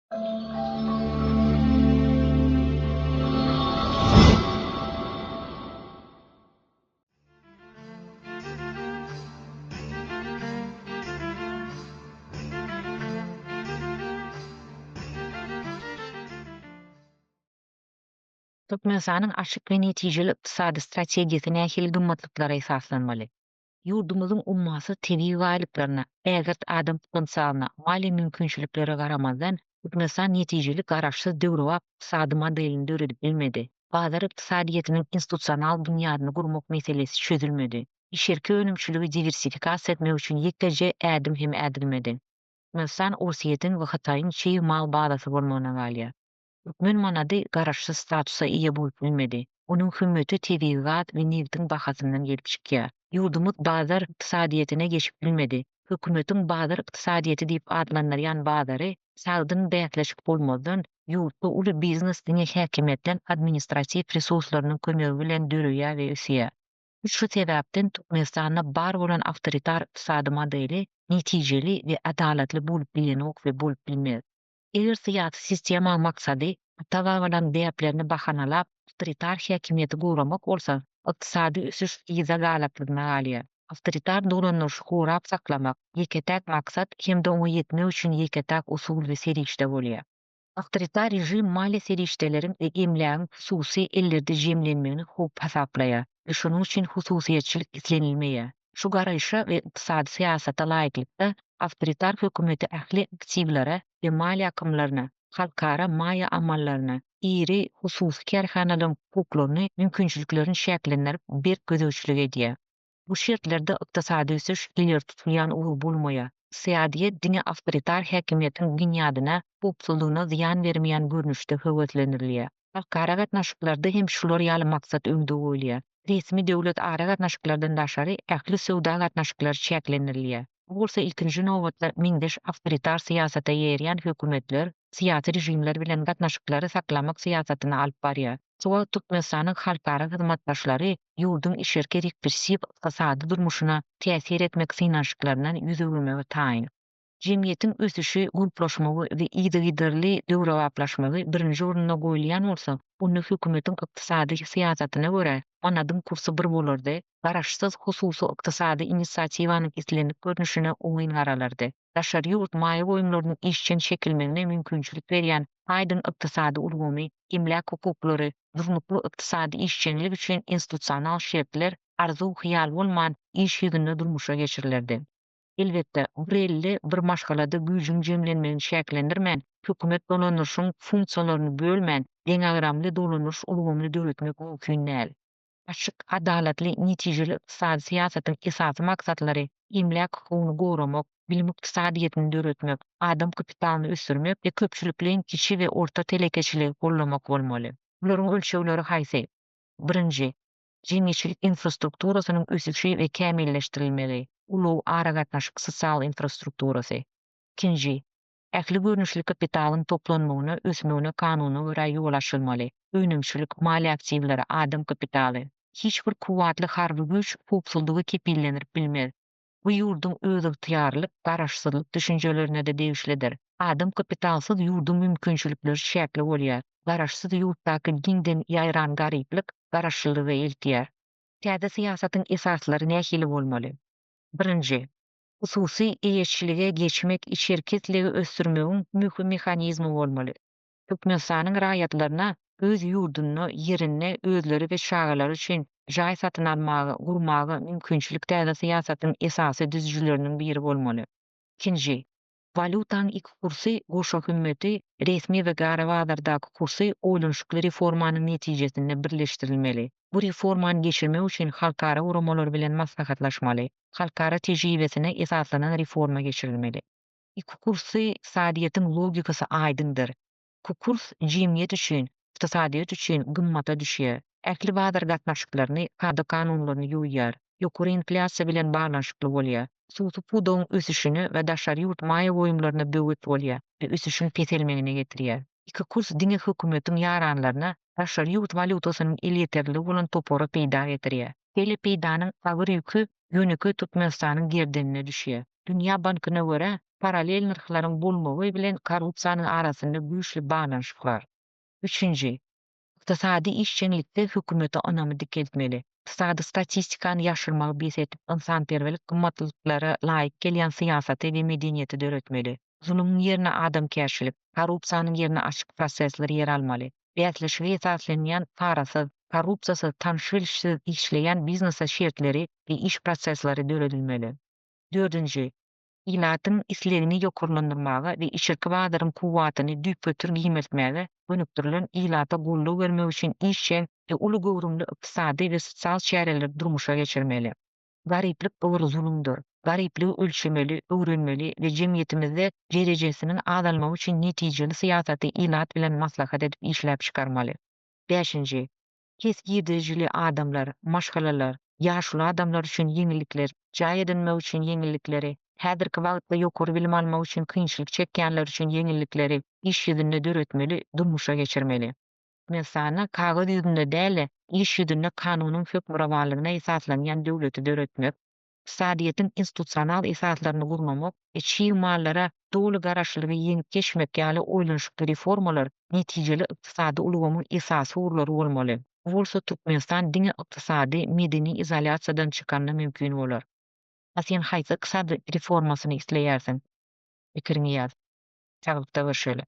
Türkmenistanyň açyk we netijeli ykdysady strategiyasy nähili gymmatliklara esaslanmaly. Ýurdumyzyň ummasy tebii gaýlyklaryna, ägert adam potensialyna, mali mümkinçiliklere garamazdan Türkmenistan netijeli garaşsyz döwrewap ykdysady modelini döredip bilmedi. Bazar ykdysadyýetiniň institusional bunýadyny gurmak meselesi çözülmedi. İşerke önümçüligi diversifikasiýa etmek üçin ýekdeje ädim hem ädilmedi. Türkmenistan Orsiýetiň we Hataýyň çeý mal bazasy bolmagyna galýar. Türkmen manady garaşsyz statusa ije bolup bilmedi. Onuň hümeti tebii gaz we neftiň bahasyndan gelip çykýar. Ýurdumyz bazar ykdysadyýetine geçip bilmedi. Hökümetiň bazar ykdysadyýeti diýip adlandyrýan bazary sagdyn bätleşik bolmadan ýurtda uly biznes diňe häkimetden administrasiýa resurslarynyň kömegi bilen döreýär we ösýär. Şu sebäpden Türkmenistanda bar bolan awtoritar ykdysady modeli netijeli we adalatly bolup bilinok we bolup bilmez. Eger syýasy sistemaň maksady ata-babadan däplerini bahanalap awtoritar häkimiýeti gowramak bolsa, ykdysady ösüş iza galaplygyna galýar. Awtoritar dolanýaşy gowrap saklamak ýeketäk maksat hemde oňa ýetmek üçin ýeketäk usul we serişde bolýar. Awtoritar rejim mali serişdeleriň we emlägiň hususy ellerde jemlenmegini hop hasaplaýar. Şonuň üçin hususiýetçilik izlenilmeýär. Şu garaýşa we ykdysady syýasata laýyklykda awtoritar hökümeti ähli aktivlere we mali akymlaryna, halkara maya amallaryna, iri hususy kerhanalaryň hukuklaryny, mümkinçiliklerini şäklendirip berk gözegçilik edýär. Bu şertlerde ykdysady ösüş ileri tutulýan uly bolmaýar. Syýadyýet diňe awtoritar häkimiýetiň büňadyna, popsullygyna ziýan bermeýän görnüşde höwetlendirilýär. Halkara gatnaşyklarda hem şular ýaly maksat öňde goýulýar. Resmi döwlet ara gatnaşyklardan daşary ähli sowda gatnaşyklary çäklendirilýär. Bu bolsa ilkinji nowatda meňdeş awtoritar syýasata ýerýän hökümetler syýasy rejimler bilen gatnaşyklary saklamak syýasatyny alyp barýar. Soňra Türkmenistanyň halkara hyzmatdaşlary ýurdun işerke repressiw ykdysady durmuşyna täsir etmek synaşyklaryndan ýüzegilmegi taýyn. Jemgyýetiň ösüşi, guruplaşmagy we ýygy-ýygyrly döwrewaplaşmagy birinji orunda goýulýan bolsa, ony hökümetiň ykdysady syýasatyna görä manadyň kursy bir bolardy. Garaşsyz hususy ykdysady inisiatiwanyň islenip görnüşine oňyn garalardy. Daşary ýurt maýa goýumlarynyň işçen çekilmegine mümkinçilik berýän aýdyn ykdysady ulgamy, emlak hukuklary, durnukly ykdysady işçenlik üçin institusional şertler arzuw-hyýal bolman iş ýüzünde durmuşa geçirilirdi. Elbetde, bir elle bir maşgalada güýjüň jemlenmegini şäklendirmän, hökümet dolanýaşyň funksiýonlaryny bölmän, deňagramly dolanyş ulgamly döretmek mümkin näl. Açyk, adalatly, netijeli ykdysady syýasatyň esasy maksatlary emlak hukugyny gowramak, bilim ykdysadyýetini döretmek, adam kapitalyny ösürmek we köpçülikliň kiçi we orta telekeçiligi gollamak bolmaly. Bularyň ölçegleri haýsy? Birinji, jemgyýetçilik infrastrukturasynyň ösüşi we kämilleşdirilmeli. Ulu ara gatnaşyk sosial infrastrukturasy. Ikinji, ähli görnüşli kapitalyň toplanmagyna, ösmegine kanuny görä ýol açylmaly. Önümçilik, mali aktivlere, adam kapitaly. Hiç bir kuwatly harby güç popsuldygy kepillendirip bilmez. Bu ýurdun öz ygtyýarlyk, garaşsyzlyk düşünjelerine de degişlidir. Adam kapitalsyz ýurdun mümkinçilikleri şäkli bolýar. Garaşsyz ýurtdaky giňden ýaýran garyplyk garaşsyzlyga eltýär. Täze syýasatyň esaslary nähili bolmaly? Birinji, hususy eýetçilige geçmek içerketligi ösdürmegiň mühim mehanizmi bolmaly. Türkmenistanyň raýatlaryna öz ýurduny, yerini özleri we şagalary üçin jaý satyn almagy, gurmagy mümkinçilik täze syýasatyň esasy düzüjüleriniň biri bolmaly. Ikinji, valutaň iki kursy goşa hümmeti resmi we gary bazardaky kursy oýlanşykly reformanyň netijesinde birleşdirilmeli. Bu reformany geçirmek üçin halkara uramalar bilen maslahatlaşmaly. Halkara tejribesine esaslanan reforma geçirilmeli. İki kursy ykdysadyýetiň logikasy aýdyndyr. Bu kurs jemgyýet üçin, ykdysadyýet üçin gymmata düşýär. Ähli bazar gatnaşyklaryny, hada kanunlaryny ýoýýar. Ýokary inflasiýa bilen baglanyşykly bolýar. Suwsy pudagyň ösüşini we daşary ýurt maýa goýumlaryna böwet bolýar we ösüşin peselmegine getirýär. İki kurs diňe hökümetiň ýaranlaryna daşary ýurt valutasynyň elýeterli bolan topara peýda getirýär. Hele peýdanyň agyr ýükü ýöneki Türkmenistanyň gerdenine düşýär. Dünýä bankyna görä paralel nirhlaryň bolmagy bilen korrupsiýanyň arasynda güýçli baglanyş bar. 3. Ykdysady işçilikde hökümete onamy dikeltmeli. Ykdysady statistikany ýaşyrmagy besetip, ynsanperwerlik gymmatlyklara laýyk gelýän syýasaty we medeniýeti döretmeli. Zulümň ýerine adamkärçilik, korrupsiýanyň ýerine açyk prosesler yer almaly. Bäsleşige esaslanýan parasyz, korrupsiýasy tanşylyşsyz işleýän biznesa şertleri we iş prosesleri döredilmeli. 4. Ilatyň islegini ýokurlandyrmaga we işirki bazaryň kuwwatyny düýpgötür giýmeltmäge dönüktirilen ilata gollug bermek üçin işçe we uly gowrumly ykdysady we sosial çäreler durmuşa geçirmeli. Gariplik öwür zulümdür. Garipligi ölçemeli, öwrenmeli we jemgyýetimizde derejesinin azalmagy üçin netijeli syýasaty ilat bilen maslahat edip işläp çykarmaly. 5. Kesgirjili adamlar, maşgalalar, ýaşly adamlar üçin ýeňillikler, jaý edinmek üçin ýeňillikleri, häzirki wagtda ýokary bilim almak üçin kynçylyk çekýänler üçin ýeňillikleri iş ýüzünde döretmeli, durmuşa geçirmeli. Mesana kagaz ýüzünde däl, iş ýüzünde kanunyň hökmürawanlygyna esaslanýan döwleti döretmek, iqtisadiýetin institusional esaslaryny gurmamak we çiň mallara dowly garaşlygy ýeňip geçmek ýaly oýlanşykly reformalar netijeli ykdysady ulgamyň esasy urlary bolmaly. Bolsa Türkmenistan diňe ykdysady, medeni izolasiýadan çykanyna mümkin bolar. Sen haýsy ykdysady reformasyny isleýärsiň? Pikiriňi ýaz. Çagykda görüşeli.